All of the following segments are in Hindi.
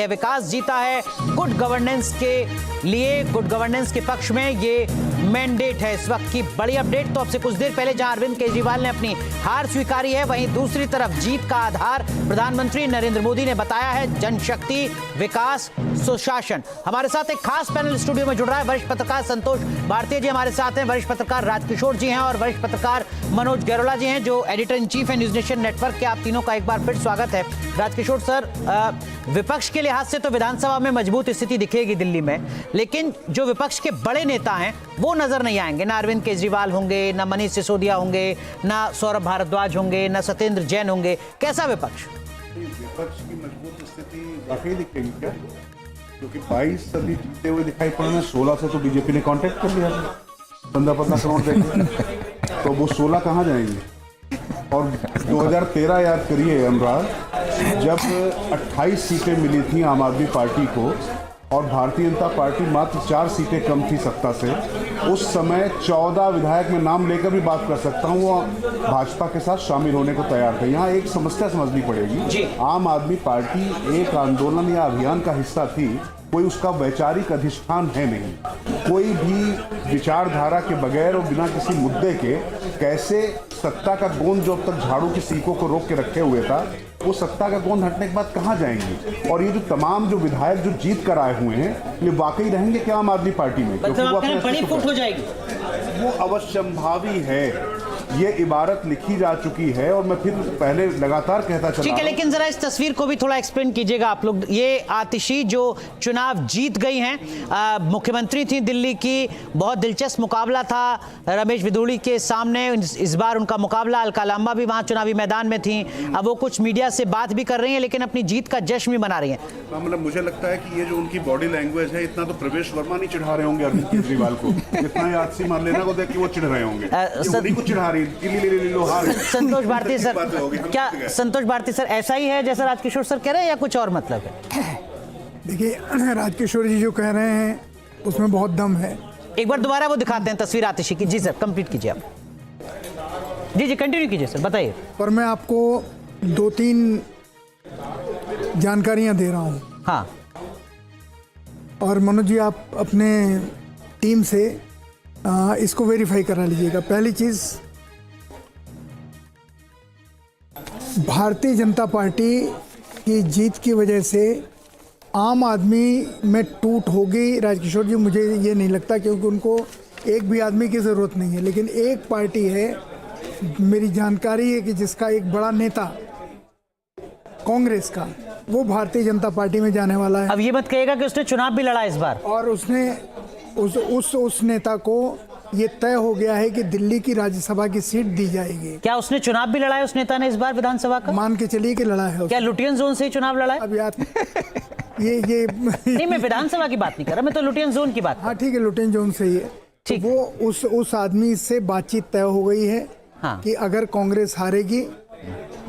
विकास जीता है गुड गवर्नेंस के लिए, गुड गवर्नेंस के पक्ष में ये मैंडेट है इस वक्त की बड़ी अपडेट। तो अब से कुछ देर पहले जहां अरविंद केजरीवाल ने अपनी हार स्वीकारी है, वहीं दूसरी तरफ जीत का आधार प्रधानमंत्री नरेंद्र मोदी ने बताया है जनशक्ति, विकास, सुशासन। हमारे साथ एक खास पैनल स्टूडियो में जुड़ रहा है। वरिष्ठ पत्रकार संतोष भारती जी हमारे साथ हैं, वरिष्ठ पत्रकार राजकिशोर जी हैं और वरिष्ठ पत्रकार मनोज गैरोला जी हैं, जो एडिटर इन चीफ है न्यूज नेशन नेटवर्क के। आप तीनों का एक बार फिर स्वागत है। राजकिशोर सर, विपक्ष के लिहाज से तो विधानसभा में मजबूत स्थिति दिखेगी दिल्ली में, लेकिन जो विपक्ष के बड़े नेता हैं वो नजर नहीं आएंगे। ना अरविंद केजरीवाल होंगे, ना मनीष सिसोदिया होंगे, ना सौरभ भारद्वाज होंगे, ना सत्येंद्र जैन होंगे। कैसा विपक्ष? विपक्ष की मजबूत स्थिति वाकई दिखेगी क्या? क्योंकि 22 सदी जीते हुए दिखाई पड़ रहे हैं। 16 से तो बीजेपी ने कांटेक्ट कर लिया था 15-15 करोड़ देकर, तो वो 16 कहाँ जाएंगे? और 2013 याद करिए अनुराग, जब 28 सीटें मिली थी आम आदमी पार्टी को और भारतीय जनता पार्टी मात्र 4 सीटें कम थी सत्ता से, उस समय 14 विधायक में नाम लेकर भी बात कर सकता हूँ, वो भाजपा के साथ शामिल होने को तैयार थे। यहाँ एक समस्या समझनी पड़ेगी। आम आदमी पार्टी एक आंदोलन या अभियान का हिस्सा थी, कोई उसका वैचारिक अधिष्ठान है नहीं। कोई भी विचारधारा के बगैर और बिना किसी मुद्दे के कैसे सत्ता का गोंद जो अब तक झाड़ू की सीखों को रोक के रखे हुए था, वो सत्ता का गोंद हटने के बाद कहाँ जाएंगे? और ये जो तमाम जो विधायक जो जीत कर आए हुए हैं, ये वाकई रहेंगे क्या आम आदमी पार्टी में? क्योंकि वो बड़ी फुट हो जाएगी, वो अवश्यंभावी है। ये इबारत लिखी जा चुकी है और मैं फिर पहले लगातार कहता चला। ठीक है, लेकिन जरा इस तस्वीर को भी थोड़ा एक्सप्लेन कीजिएगा आप लोग। ये आतिशी जो चुनाव जीत गई हैं, मुख्यमंत्री थी दिल्ली की, बहुत दिलचस्प मुकाबला था रमेश बिधूड़ी के सामने। इस बार उनका मुकाबला, अलका लांबा भी वहां चुनावी मैदान में थी। अब वो कुछ मीडिया से बात भी कर रही हैं, लेकिन अपनी जीत का जश्न भी मना रही हैं। मतलब मुझे लगता है कि ये जो उनकी बॉडी लैंग्वेज है, इतना तो प्रवेश वर्मा नहीं चिढ़ा रहे होंगे अरविंद केजरीवाल को, जितना यादसी मान लेना को देख के वो चिढ़ रहे होंगे। को चिढ़ा रही संतोष भारती सर, क्या संतोष भारती सर ऐसा ही है जैसा राजकिशोर सर कह रहे हैं या कुछ और मतलब है? देखिए, राजकिशोर जी जो कह रहे हैं उसमें बहुत दम है। एक बार दोबारा वो दिखाते हैं तस्वीर आतिशी की। जी सर, कंप्लीट कीजिए आप। जी कंटिन्यू कीजिए सर, बताइए। पर मैं आपको 2-3 जानकारियां दे रहा हूं। हाँ, और मनोज जी आप अपने टीम से इसको वेरीफाई करा लीजिएगा। पहली चीज, भारतीय जनता पार्टी की जीत की वजह से आम आदमी में टूट होगी। राजकिशोर जी, मुझे ये नहीं लगता, क्योंकि उनको एक भी आदमी की ज़रूरत नहीं है, लेकिन एक पार्टी है, मेरी जानकारी है कि जिसका एक बड़ा नेता कांग्रेस का, वो भारतीय जनता पार्टी में जाने वाला है। अब ये मत कहिएगा कि उसने चुनाव भी लड़ा इस बार। और उसने उस नेता को ये तय हो गया है कि दिल्ली की राज्यसभा की सीट दी जाएगी। क्या उसने चुनाव भी लड़ा है उस नेता ने इस बार विधानसभा का? मान के चलिए कि लड़ा है। क्या लुटियन जोन से ही चुनाव लड़ा है? अब यार ये नहीं, मैं विधानसभा की बात नहीं कर रहा, मैं तो लुटियन जोन की बात। हाँ ठीक है, लुटियन जोन से ही है। तो वो उस आदमी से बातचीत तय हो गई है। हाँ। कि अगर कांग्रेस हारेगी,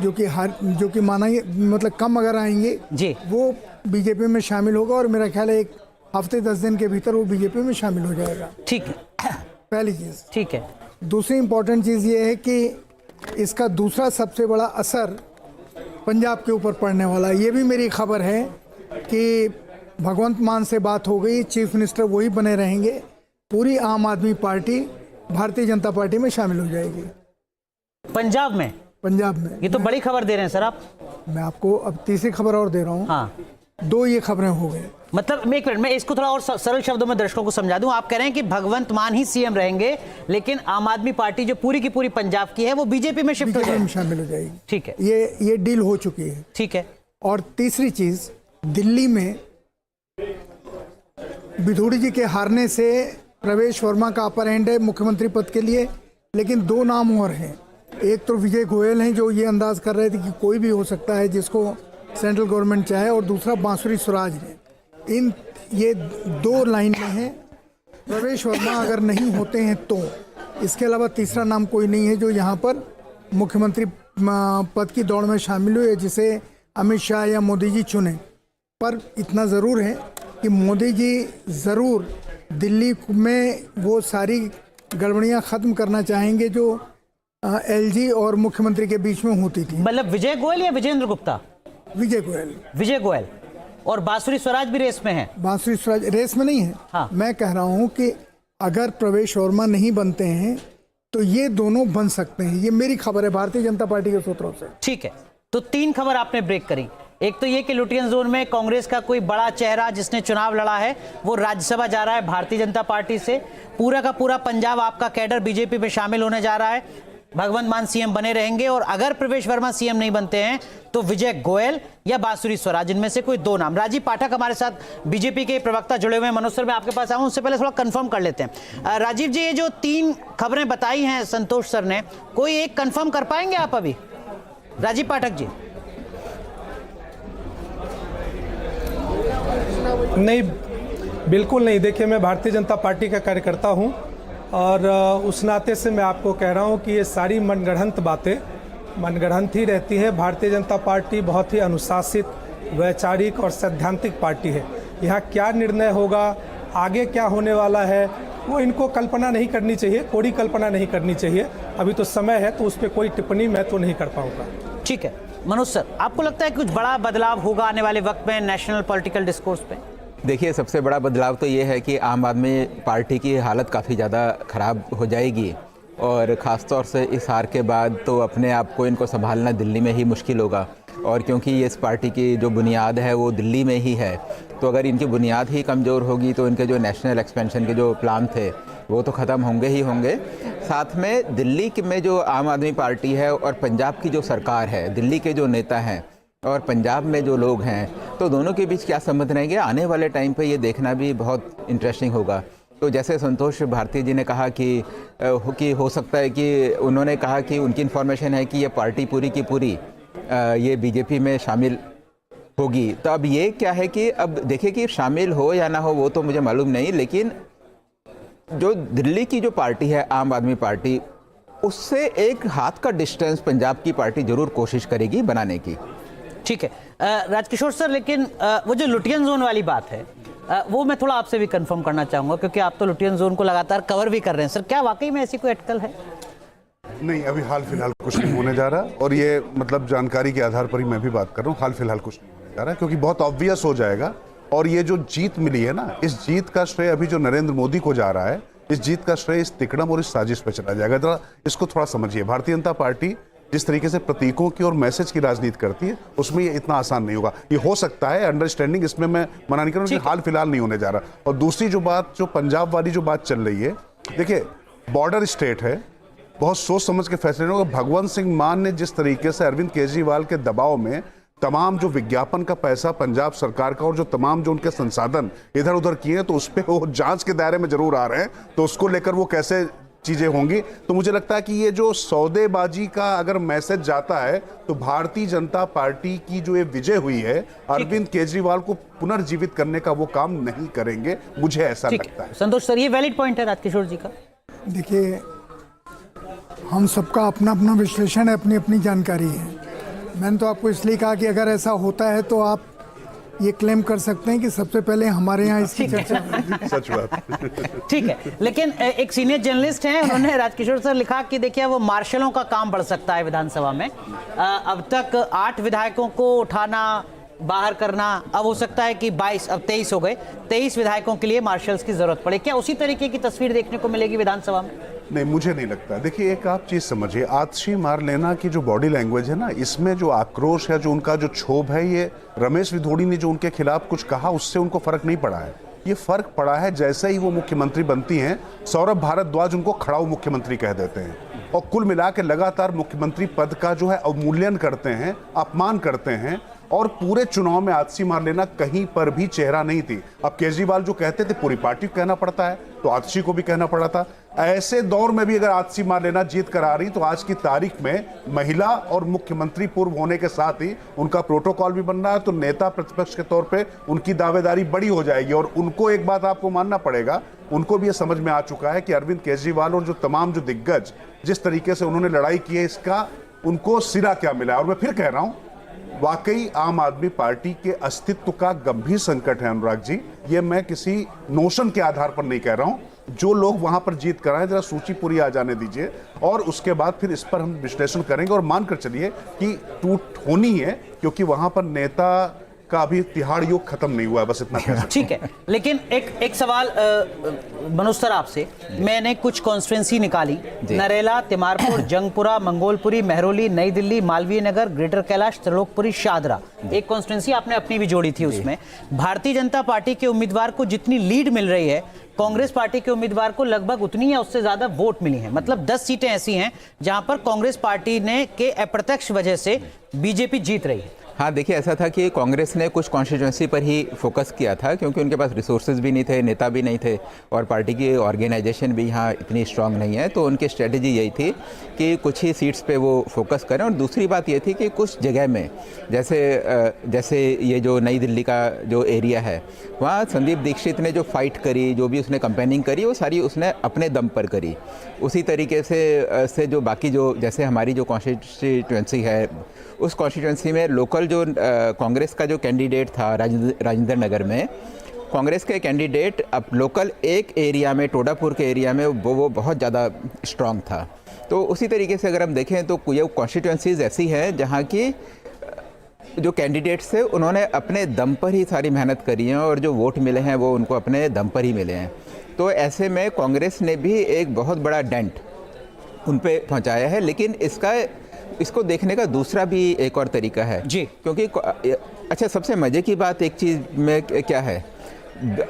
जो कि माना मतलब कम अगर आएंगे जी, वो बीजेपी में शामिल होगा, और मेरा ख्याल है एक हफ्ते 10 दिन के भीतर वो बीजेपी में शामिल हो जाएगा। ठीक है, पहली चीज। ठीक है। दूसरी इंपॉर्टेंट चीज ये है कि इसका दूसरा सबसे बड़ा असर पंजाब के ऊपर पड़ने वाला है। ये भी मेरी खबर है कि भगवंत मान से बात हो गई, चीफ मिनिस्टर वही बने रहेंगे, पूरी आम आदमी पार्टी भारतीय जनता पार्टी में शामिल हो जाएगी पंजाब में। पंजाब में ये तो बड़ी खबर दे रहे हैं सर आप। मैं आपको अब तीसरी खबर और दे रहा हूँ। हाँ, 2 ये खबरें हो गई। मतलब एक मिनट, मैं इसको थोड़ा और सरल शब्दों में दर्शकों को समझा दूं। आप कह रहे हैं कि भगवंत मान ही सीएम रहेंगे, लेकिन आम आदमी पार्टी जो पूरी की पूरी पंजाब की है वो बीजेपी में शिफ्ट हो जाएगी, शामिल हो जाएगी। ठीक है, ये डील हो चुकी है। ठीक है। और तीसरी चीज, दिल्ली में बिधूड़ी जी के हारने से प्रवेश वर्मा का अपर हैंड है मुख्यमंत्री पद के लिए, लेकिन 2 नाम और हैं। एक तो विजय गोयल हैं, जो ये अंदाज कर रहे थे कि कोई भी हो सकता है जिसको सेंट्रल गवर्नमेंट चाहे, और दूसरा बांसुरी स्वराज ने। ये 2 लाइन में हैं। प्रवेश वर्मा अगर नहीं होते हैं तो इसके अलावा तीसरा नाम कोई नहीं है जो यहाँ पर मुख्यमंत्री पद की दौड़ में शामिल हुए, जिसे अमित शाह या मोदी जी चुने। पर इतना ज़रूर है कि मोदी जी ज़रूर दिल्ली में वो सारी गड़बड़ियाँ ख़त्म करना चाहेंगे जो एलजी और मुख्यमंत्री के बीच में होती थी। मतलब विजय गोयल या विजेंद्र गुप्ता? विजय गोयल। विजय गोयल। और बांसुरी स्वराज भी रेस में है। बांसुरी स्वराज रेस में नहीं है। हाँ। मैं कह रहा हूं कि अगर प्रवेश वर्मा नहीं बनते हैं तो ये दोनों बन सकते हैं। ये मेरी खबर है भारतीय जनता पार्टी के सूत्रों से। ठीक है, तो 3 खबर आपने ब्रेक करी। एक तो ये कि लुटियन जोन में कांग्रेस का कोई बड़ा चेहरा जिसने चुनाव लड़ा है वो राज्यसभा जा रहा है भारतीय जनता पार्टी से। पूरा का पूरा पंजाब आपका कैडर बीजेपी में शामिल होने जा रहा है। भगवंत मान सीएम बने रहेंगे और अगर प्रवेश वर्मा सीएम नहीं बनते हैं तो विजय गोयल या बांसुरी स्वराज, इनमें से कोई 2 नाम। राजीव पाठक हमारे साथ बीजेपी के प्रवक्ता जुड़े हुए हैं। मनोज सर, मैं आपके पास आऊं उससे पहले थोड़ा कंफर्म कर लेते हैं। राजीव जी, ये जो 3 खबरें बताई हैं संतोष सर ने, कोई एक कंफर्म कर पाएंगे आप अभी? राजीव पाठक जी। नहीं, बिल्कुल नहीं। देखिए, मैं भारतीय जनता पार्टी का कार्यकर्ता हूं और उस नाते से मैं आपको कह रहा हूं कि ये सारी मनगढ़ंत बातें मनगढ़ंत ही रहती है। भारतीय जनता पार्टी बहुत ही अनुशासित, वैचारिक और सैद्धांतिक पार्टी है। यहाँ क्या निर्णय होगा, आगे क्या होने वाला है, वो इनको कल्पना नहीं करनी चाहिए, कोई कल्पना नहीं करनी चाहिए। अभी तो समय है, तो उस पर कोई टिप्पणी मैं तो नहीं कर पाऊंगा। ठीक है मनोज सर, आपको लगता है कुछ बड़ा बदलाव होगा आने वाले वक्त में नेशनल पॉलिटिकल डिस्कोर्स पे? देखिए, सबसे बड़ा बदलाव तो ये है कि आम आदमी पार्टी की हालत काफ़ी ज़्यादा ख़राब हो जाएगी और ख़ास तौर से इस हार के बाद तो अपने आप को इनको संभालना दिल्ली में ही मुश्किल होगा। और क्योंकि इस पार्टी की जो बुनियाद है वो दिल्ली में ही है, तो अगर इनकी बुनियाद ही कमज़ोर होगी तो इनके जो नेशनल एक्सपेंशन के जो प्लान थे वो तो ख़त्म होंगे ही होंगे। साथ में दिल्ली में जो आम आदमी पार्टी है और पंजाब की जो सरकार है, दिल्ली के जो नेता हैं और पंजाब में जो लोग हैं, तो दोनों के बीच क्या संबंध रहेंगे आने वाले टाइम पे ये देखना भी बहुत इंटरेस्टिंग होगा। तो जैसे संतोष भारती जी ने कहा कि हो सकता है कि उन्होंने कहा कि उनकी इन्फॉर्मेशन है कि ये पार्टी पूरी की पूरी ये बीजेपी में शामिल होगी। तो अब ये क्या है कि अब देखिए कि शामिल हो या ना हो वो तो मुझे मालूम नहीं, लेकिन जो दिल्ली की जो पार्टी है आम आदमी पार्टी, उससे एक हाथ का डिस्टेंस पंजाब की पार्टी जरूर कोशिश करेगी बनाने की। ठीक है राजकिशोर सर, लेकिन वो जो लुटियन जोन वाली बात है वो मैं थोड़ा आपसे भी कंफर्म करना चाहूंगा, क्योंकि आप तो लुटियन जोन को लगातार कवर भी कर रहे हैं। सर, क्या वाकई में ऐसी कोई अटकल है? नहीं, अभी हाल फिलहाल कुछ नहीं होने जा रहा, और ये मतलब जानकारी के आधार पर ही मैं भी बात कर रहा हूँ। हाल फिलहाल कुछ नहीं होने जा रहा क्योंकि बहुत ऑब्वियस हो जाएगा। और ये जो जीत मिली है ना, इस जीत का श्रेय अभी जो नरेंद्र मोदी को जा रहा है, इस जीत का श्रेय इस तिकड़म और इस साजिश पे चला जाएगा। जरा इसको थोड़ा समझिए। भारतीय जनता पार्टी जिस तरीके से प्रतीकों की और मैसेज की राजनीति करती है, उसमें ये इतना आसान नहीं होगा। ये हो सकता है अंडरस्टैंडिंग, इसमें मैं मना नहीं कर रहा हूं, हाल फिलहाल नहीं होने जा रहा। और दूसरी जो बात, जो पंजाब वाली जो बात चल रही है, देखिए बॉर्डर स्टेट है, बहुत सोच समझ के फैसले होगा। भगवंत सिंह मान ने जिस तरीके से अरविंद केजरीवाल के दबाव में तमाम जो विज्ञापन का पैसा पंजाब सरकार का और जो तमाम जो उनके संसाधन इधर उधर किए, तो उस पर वो जांच के दायरे में जरूर आ रहे हैं। तो उसको लेकर वो कैसे चीजें होंगी, तो मुझे लगता है कि ये जो सौदेबाजी का अगर मैसेज जाता है, तो भारतीय जनता पार्टी की जो ये विजय हुई है, अरविंद केजरीवाल को पुनर्जीवित करने का वो काम नहीं करेंगे, मुझे ऐसा लगता है। संतोष सर, ये वैलिड पॉइंट है राजकिशोर जी का। देखिए, हम सबका अपना अपना विश्लेषण है, अपनी अपनी जानकारी है। मैंने तो आपको इसलिए कहा कि अगर ऐसा होता है तो आप ये क्लेम कर सकते हैं कि सबसे पहले हमारे यहाँ इसकी चर्चा हुई। सच बात। ठीक है, लेकिन एक सीनियर जर्नलिस्ट हैं, उन्होंने राजकिशोर सर लिखा कि देखिए वो मार्शलों का काम बढ़ सकता है विधानसभा में। अब तक 8 विधायकों को उठाना, बाहर करना, अब हो सकता है कि 22, अब 23 हो गए, 23 विधायकों के लिए मार्शल्स की जरूरत पड़े। क्या उसी तरीके की तस्वीर देखने को मिलेगी विधानसभा में? नहीं, मुझे नहीं लगता। देखिए, एक आप चीज समझिए, आतिशी मार लेना की जो बॉडी लैंग्वेज है ना, इसमें जो आक्रोश है, जो उनका जो क्षोभ है, ये रमेश विधोड़ी ने जो उनके खिलाफ कुछ कहा, उससे उनको फर्क नहीं पड़ा है। ये फर्क पड़ा है जैसे ही वो मुख्यमंत्री बनती हैं, सौरभ भारद्वाज उनको खड़ाऊ मुख्यमंत्री कह देते हैं, और कुल मिला के लगातार मुख्यमंत्री पद का जो है अवमूल्यन करते हैं, अपमान करते हैं। और पूरे चुनाव में आतिशी मार लेना कहीं पर भी चेहरा नहीं थी। अब केजरीवाल जो कहते थे पूरी पार्टी को कहना पड़ता है, तो आतिशी को भी कहना पड़ा था। ऐसे दौर में भी अगर आतिशी मार लेना जीत करा रही, तो आज की तारीख में महिला और मुख्यमंत्री पूर्व होने के साथ ही उनका प्रोटोकॉल भी बन रहा है, तो नेता प्रतिपक्ष के तौर पे उनकी दावेदारी बड़ी हो जाएगी। और उनको एक बात आपको मानना पड़ेगा, उनको भी ये समझ में आ चुका है कि अरविंद केजरीवाल और जो तमाम जो दिग्गज जिस तरीके से उन्होंने लड़ाई की है, इसका उनको सिरा क्या मिला है। और मैं फिर कह रहा हूं, वाकई आम आदमी पार्टी के अस्तित्व का गंभीर संकट है अनुराग जी। ये मैं किसी नोशन के आधार पर नहीं कह रहा हूं। जो लोग वहां पर जीत कर आए, जरा सूची पूरी आ जाने दीजिए, और उसके बाद फिर इस पर हम विश्लेषण करेंगे। और मानकर चलिए कि टूट होनी है, क्योंकि वहां पर नेता का अभी तिहाड़ युग खत्म नहीं हुआ है, बस इतना कह सकते हैं। ठीक है, लेकिन एक सवाल मनोज सर आपसे, मैंने कुछ कॉन्स्टिट्यूंसी निकाली, नरेला, तिमारपुर, जंगपुरा, मंगोलपुरी, मेहरौली, नई दिल्ली, मालवीय नगर, ग्रेटर कैलाश, त्रिलोकपुरी, शादरा, एक कॉन्स्टिट्यूंसी आपने अपनी भी जोड़ी थी। उसमें भारतीय जनता पार्टी के उम्मीदवार को जितनी लीड मिल रही है, कांग्रेस पार्टी के उम्मीदवार को लगभग उतनी या उससे ज्यादा वोट मिली हैं। मतलब 10 सीटें ऐसी हैं जहां पर कांग्रेस पार्टी ने के अप्रत्यक्ष वजह से बीजेपी जीत रही है। हाँ, देखिए ऐसा था कि कांग्रेस ने कुछ कॉन्स्टिट्यूंसी पर ही फोकस किया था, क्योंकि उनके पास रिसोर्सेज भी नहीं थे, नेता भी नहीं थे, और पार्टी की ऑर्गेनाइजेशन भी यहाँ इतनी स्ट्रांग नहीं है। तो उनकी स्ट्रेटजी यही थी कि कुछ ही सीट्स पे वो फोकस करें। और दूसरी बात ये थी कि कुछ जगह में जैसे ये जो नई दिल्ली का जो एरिया है, वहाँ संदीप दीक्षित ने जो फाइट करी, जो भी उसने कंपेनिंग करी, वो सारी उसने अपने दम पर करी। उसी तरीके से जो बाकी जो जैसे हमारी जो कॉन्स्टिट्यूंसी है, उस कॉन्स्टिट्यूंसी में लोकल जो कांग्रेस का जो कैंडिडेट था राजेंद्र नगर में, कांग्रेस के कैंडिडेट अब लोकल एक एरिया में, टोडापुर के एरिया में वो बहुत ज़्यादा स्ट्रांग था। तो उसी तरीके से अगर हम देखें तो ये कॉन्स्टिट्यूंसीज ऐसी हैं जहाँ की जो कैंडिडेट्स थे उन्होंने अपने दम पर ही सारी मेहनत करी है, और जो वोट मिले हैं वो उनको अपने दम पर ही मिले हैं। तो ऐसे में कांग्रेस ने भी एक बहुत बड़ा डेंट उन पे पहुँचाया है। लेकिन इसको देखने का दूसरा भी एक और तरीका है जी, क्योंकि अच्छा, सबसे मज़े की बात एक चीज़ में क्या है,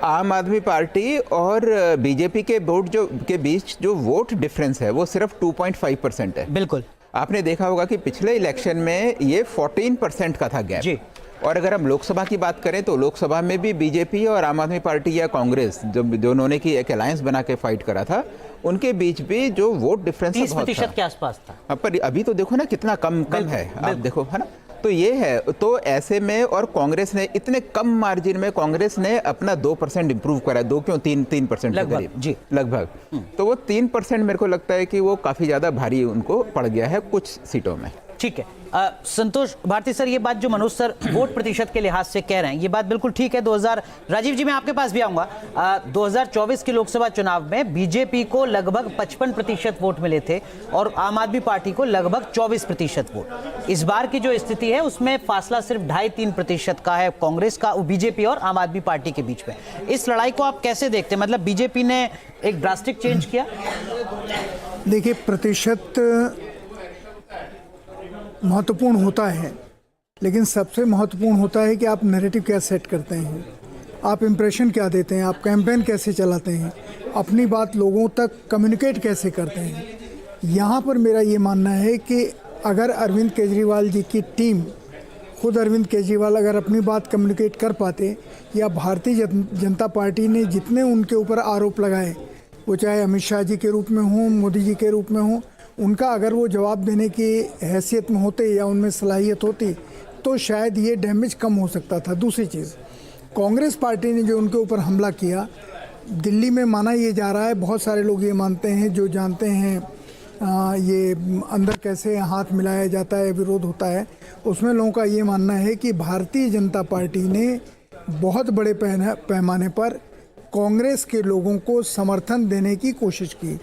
आम आदमी पार्टी और बीजेपी के के बीच जो वोट डिफरेंस है वो सिर्फ 2.5% है। बिल्कुल, आपने देखा होगा कि पिछले इलेक्शन में ये 14% का था गैप। जी। और अगर हम लोकसभा की बात करें तो लोकसभा में भी बीजेपी और आम आदमी पार्टी या कांग्रेस जो दोनों ने की एक अलायंस बना के फाइट करा था, उनके बीच भी जो वोट डिफरेंस 30% के आसपास था। पर अभी तो देखो ना कितना कम है, आप देखो, है ना। तो ये है, तो ऐसे में, और कांग्रेस ने इतने कम मार्जिन में कांग्रेस ने अपना 2% इंप्रूव करा, 2 क्यों 3% के करीब जी लगभग। तो वो 3% मेरे को लगता है कि वो काफ़ी ज़्यादा भारी उनको पड़ गया है कुछ सीटों में। ठीक है, संतोष भारती सर, ये बात जो मनोज सर वोट प्रतिशत के लिहाज से कह रहे हैं, ये बात बिल्कुल ठीक है। राजीव जी, मैं आपके पास भी आऊंगा। 2024 के लोकसभा चुनाव में बीजेपी को लगभग 55% वोट मिले थे और आम आदमी पार्टी को लगभग 24% वोट। इस बार की जो स्थिति है उसमें फासला सिर्फ 2.5-3% का है कांग्रेस का, बीजेपी और आम आदमी पार्टी के बीच में। इस लड़ाई को आप कैसे देखते हैं? मतलब बीजेपी ने एक ड्रास्टिक चेंज किया? देखिए, प्रतिशत महत्वपूर्ण होता है, लेकिन सबसे महत्वपूर्ण होता है कि आप नैरेटिव क्या सेट करते हैं, आप इम्प्रेशन क्या देते हैं, आप कैंपेन कैसे चलाते हैं, अपनी बात लोगों तक कम्युनिकेट कैसे करते हैं। यहाँ पर मेरा ये मानना है कि अगर अरविंद केजरीवाल जी की टीम, खुद अरविंद केजरीवाल अगर अपनी बात कम्युनिकेट कर पाते, या भारतीय जनता पार्टी ने जितने उनके ऊपर आरोप लगाए, वो चाहे अमित शाह जी के रूप में हों, मोदी जी के रूप में हों, उनका अगर वो जवाब देने की हैसियत में होते या उनमें सलाहियत होती तो शायद ये डैमेज कम हो सकता था। दूसरी चीज़, कांग्रेस पार्टी ने जो उनके ऊपर हमला किया, दिल्ली में माना ये जा रहा है, बहुत सारे लोग ये मानते हैं जो जानते हैं ये अंदर कैसे हाथ मिलाया जाता है, विरोध होता है, उसमें लोगों का ये मानना है कि भारतीय जनता पार्टी ने बहुत बड़े पैमाने पर कांग्रेस के लोगों को समर्थन देने की कोशिश की।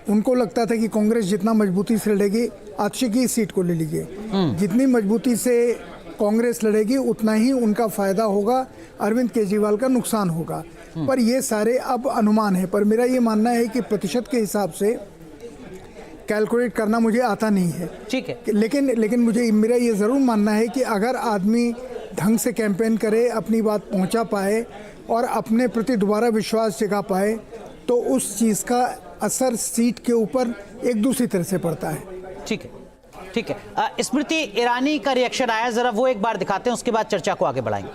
उनको लगता था कि कांग्रेस जितना मजबूती से लड़ेगी, आक्षी की सीट को ले लीजिए, जितनी मजबूती से कांग्रेस लड़ेगी उतना ही उनका फायदा होगा, अरविंद केजरीवाल का नुकसान होगा। पर ये सारे अब अनुमान है, पर मेरा ये मानना है कि प्रतिशत के हिसाब से कैलकुलेट करना मुझे आता नहीं है। ठीक है, लेकिन मेरा ये ज़रूर मानना है कि अगर आदमी ढंग से कैंपेन करे, अपनी बात पहुंचा पाए और अपने प्रति दोबारा विश्वास जगा पाए, तो उस चीज़ का असर सीट के ऊपर एक दूसरी तरह से पड़ता है। ठीक है, ठीक है। स्मृति ईरानी का रिएक्शन आया, जरा वो एक बार दिखाते हैं, उसके बाद चर्चा को आगे बढ़ाएंगे।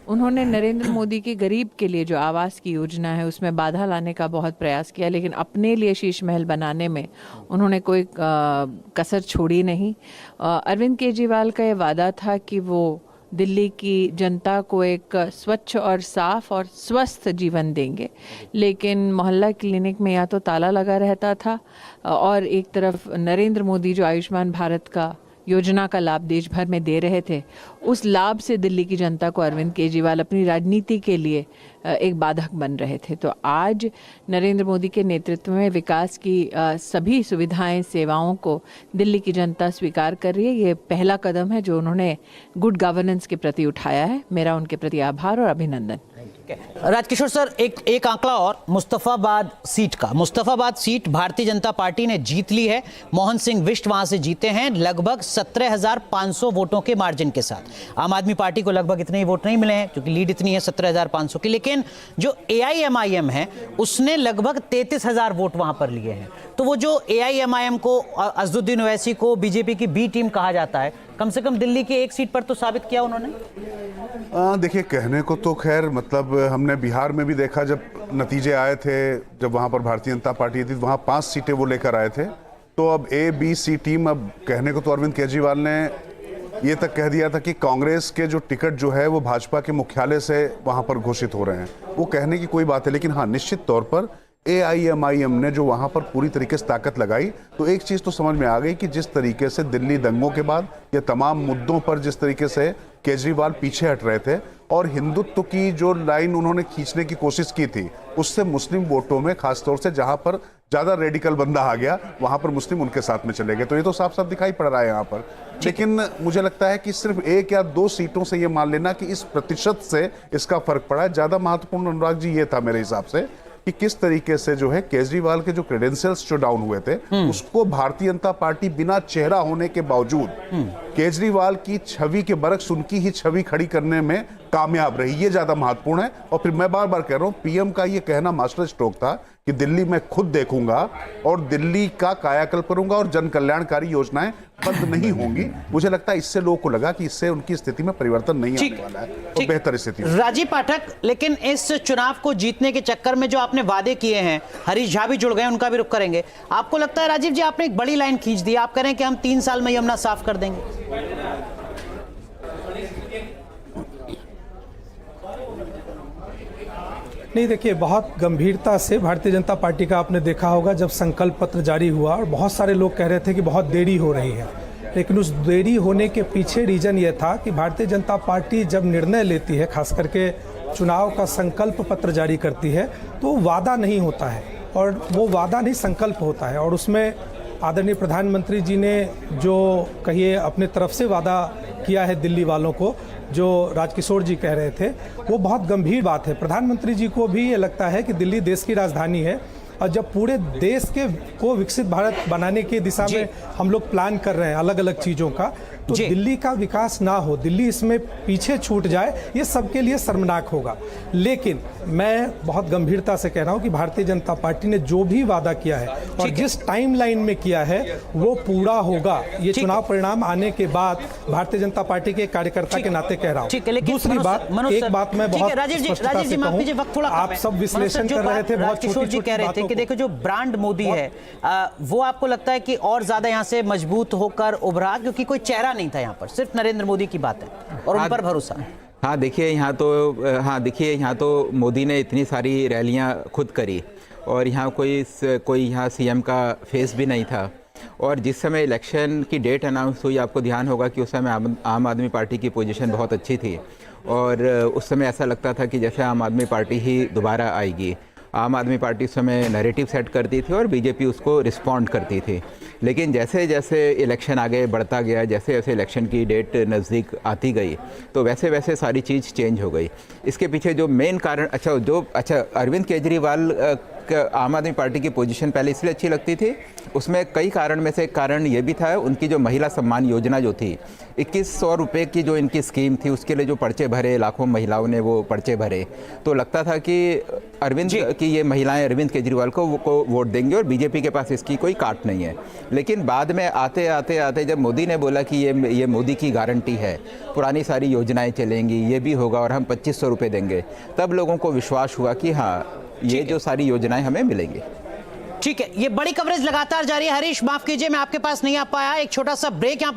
उन्होंने नरेंद्र मोदी की गरीब के लिए जो आवास की योजना है उसमें बाधा लाने का बहुत प्रयास किया, लेकिन अपने लिए शीश महल बनाने में उन्होंने कोई कसर छोड़ी नहीं। अरविंद केजरीवाल का ये वादा था कि वो दिल्ली की जनता को एक स्वच्छ और साफ और स्वस्थ जीवन देंगे, लेकिन मोहल्ला क्लिनिक में या तो ताला लगा रहता था और एक तरफ नरेंद्र मोदी जो आयुष्मान भारत का योजना का लाभ देश भर में दे रहे थे, उस लाभ से दिल्ली की जनता को अरविंद केजरीवाल अपनी राजनीति के लिए एक बाधक बन रहे थे। तो आज नरेंद्र मोदी के नेतृत्व में विकास की सभी सुविधाएं, सेवाओं को दिल्ली की जनता स्वीकार कर रही है। ये पहला कदम है जो उन्होंने गुड गवर्नेंस के प्रति उठाया है। मेरा उनके प्रति आभार और अभिनंदन। राजकिशोर सर, एक आंकड़ा और मुस्तफाबाद सीट का। मुस्तफाबाद सीट भारतीय जनता पार्टी ने जीत ली है। मोहन सिंह बिष्ट वहां से जीते हैं लगभग 17,500 वोटों के मार्जिन के साथ। आम आदमी पार्टी को लगभग इतने ही वोट नहीं मिले हैं क्योंकि लीड इतनी है 17,500 की, लेकिन जो AIMIM है उसने लगभग 33,000 वोट वहां पर लिए हैं। तो वो जो AIMIM को, अज़दुद्दीन ओवैसी को बीजेपी की बी टीम कहा जाता है, कम से कम दिल्ली की एक सीट पर तो साबित किया उन्होंने। देखिए, कहने को तो खैर मतलब हमने बिहार में भी देखा, जब नतीजे आए थे, जब वहां पर भारतीय जनता पार्टी थी, वहां 5 सीटें वो लेकर आए थे। तो अब ABC टीम, अब कहने को तो अरविंद केजरीवाल ने ये तक कह दिया था कि कांग्रेस के जो टिकट जो है वो भाजपा के मुख्यालय से वहां पर घोषित हो रहे हैं। वो कहने की कोई बात है, लेकिन हाँ, निश्चित तौर पर AIMIM ने जो वहां पर पूरी तरीके से ताकत लगाई, तो एक चीज तो समझ में आ गई कि जिस तरीके से दिल्ली दंगों के बाद ये तमाम मुद्दों पर जिस तरीके से केजरीवाल पीछे हट रहे थे और हिंदुत्व की जो लाइन उन्होंने खींचने की कोशिश की थी, उससे मुस्लिम वोटों में खासतौर से जहां पर ज्यादा रेडिकल बंदा आ गया, वहां पर मुस्लिम उनके साथ में चले गए। तो ये तो साफ साफ दिखाई पड़ रहा है यहाँ पर। लेकिन मुझे लगता है कि सिर्फ 1 या 2 सीटों से ये मान लेना कि इस प्रतिशत से इसका फर्क पड़ा है। ज्यादा महत्वपूर्ण, अनुराग जी, ये था मेरे हिसाब से कि किस तरीके से जो है केजरीवाल के जो क्रेडेंशियल्स जो डाउन हुए थे, उसको भारतीय जनता पार्टी बिना चेहरा होने के बावजूद केजरीवाल की छवि के बरक्स उनकी ही छवि खड़ी करने में कामयाब रही। ये ज्यादा महत्वपूर्ण है। और फिर मैं बार बार कह रहा हूं, पीएम का ये कहना मास्टर स्ट्रोक था कि दिल्ली में खुद देखूंगा और दिल्ली का कायाकल्प करूंगा और जन कल्याणकारी योजनाएं बंद नहीं होंगी। मुझे लगता है इससे लोगों को लगा कि इससे उनकी स्थिति में परिवर्तन नहीं आने वाला है और बेहतर स्थिति। राजीव पाठक, लेकिन इस चुनाव को जीतने के चक्कर में जो आपने वादे किए हैं, हरीश झा भी जुड़ गए, उनका भी रुख करेंगे। आपको लगता है राजीव जी आपने एक बड़ी लाइन खींच दी, आप कह रहे हैं कि हम 3 साल में यमुना साफ कर देंगे? नहीं, देखिए, बहुत गंभीरता से भारतीय जनता पार्टी का आपने देखा होगा, जब संकल्प पत्र जारी हुआ और बहुत सारे लोग कह रहे थे कि बहुत देरी हो रही है, लेकिन उस देरी होने के पीछे रीजन ये था कि भारतीय जनता पार्टी जब निर्णय लेती है, खास करके चुनाव का संकल्प पत्र जारी करती है, तो वादा नहीं होता है और वो वादा नहीं संकल्प होता है। और उसमें आदरणीय प्रधानमंत्री जी ने जो कहिए अपने तरफ से वादा किया है दिल्ली वालों को, जो राजकिशोर जी कह रहे थे, वो बहुत गंभीर बात है। प्रधानमंत्री जी को भी ये लगता है कि दिल्ली देश की राजधानी है और जब पूरे देश को विकसित भारत बनाने की दिशा में हम लोग प्लान कर रहे हैं अलग अलग चीज़ों का, तो दिल्ली का विकास ना हो, दिल्ली इसमें पीछे छूट जाए, ये सबके लिए शर्मनाक होगा। लेकिन मैं बहुत गंभीरता से कह रहा हूं कि भारतीय जनता पार्टी ने जो भी वादा किया है और जिस टाइमलाइन में किया है वो पूरा होगा। ये चुनाव परिणाम आने के बाद भारतीय जनता पार्टी के कार्यकर्ता के नाते कह रहा हूँ। दूसरी बात, एक बात मैं बहुत स्पष्टता से कहूं, आप सब विश्लेषण कर रहे थे, बहुत छोटी-छोटी बातों कि देखो जो ब्रांड मोदी है, वो आपको लगता है कि और ज्यादा यहाँ से मजबूत होकर उभरा, क्योंकि कोई चेहरा नहीं था यहाँ पर, सिर्फ नरेंद्र मोदी की बात है और उन पर भरोसा। हाँ, देखिए यहाँ तो मोदी ने इतनी सारी रैलियाँ खुद करी और यहाँ कोई यहाँ CM का फेस भी नहीं था। और जिस समय इलेक्शन की डेट अनाउंस हुई, आपको ध्यान होगा कि उस समय आम आदमी पार्टी की पोजीशन बहुत अच्छी थी और उस समय ऐसा लगता था कि जैसे आम आदमी पार्टी ही दोबारा आएगी। आम आदमी पार्टी उस समय नैरेटिव सेट करती थी और बीजेपी उसको रिस्पॉन्ड करती थी। लेकिन जैसे जैसे इलेक्शन आगे बढ़ता गया, जैसे जैसे इलेक्शन की डेट नज़दीक आती गई, तो वैसे वैसे सारी चीज़ चेंज हो गई। इसके पीछे जो मेन कारण, अरविंद केजरीवाल आम आदमी पार्टी की पोजीशन पहले इसलिए अच्छी लगती थी, उसमें कई कारण में से एक कारण ये भी था, उनकी जो महिला सम्मान योजना जो थी, 2100 रुपये की जो इनकी स्कीम थी, उसके लिए जो पर्चे भरे, लाखों महिलाओं ने वो पर्चे भरे, तो लगता था कि ये महिलाएं अरविंद केजरीवाल को वोट देंगे और बीजेपी के पास इसकी कोई काट नहीं है। लेकिन बाद में आते आते जब मोदी ने बोला कि ये मोदी की गारंटी है, पुरानी सारी योजनाएं चलेंगी, ये भी होगा और हम 2500 रुपये देंगे, तब लोगों को विश्वास हुआ कि हाँ, ये जो सारी योजनाएं हमें मिलेंगी। ठीक है, ये बड़ी कवरेज लगातार जारी है। हरीश, माफ कीजिए मैं आपके पास नहीं आ पाया, एक छोटा सा ब्रेक यहाँ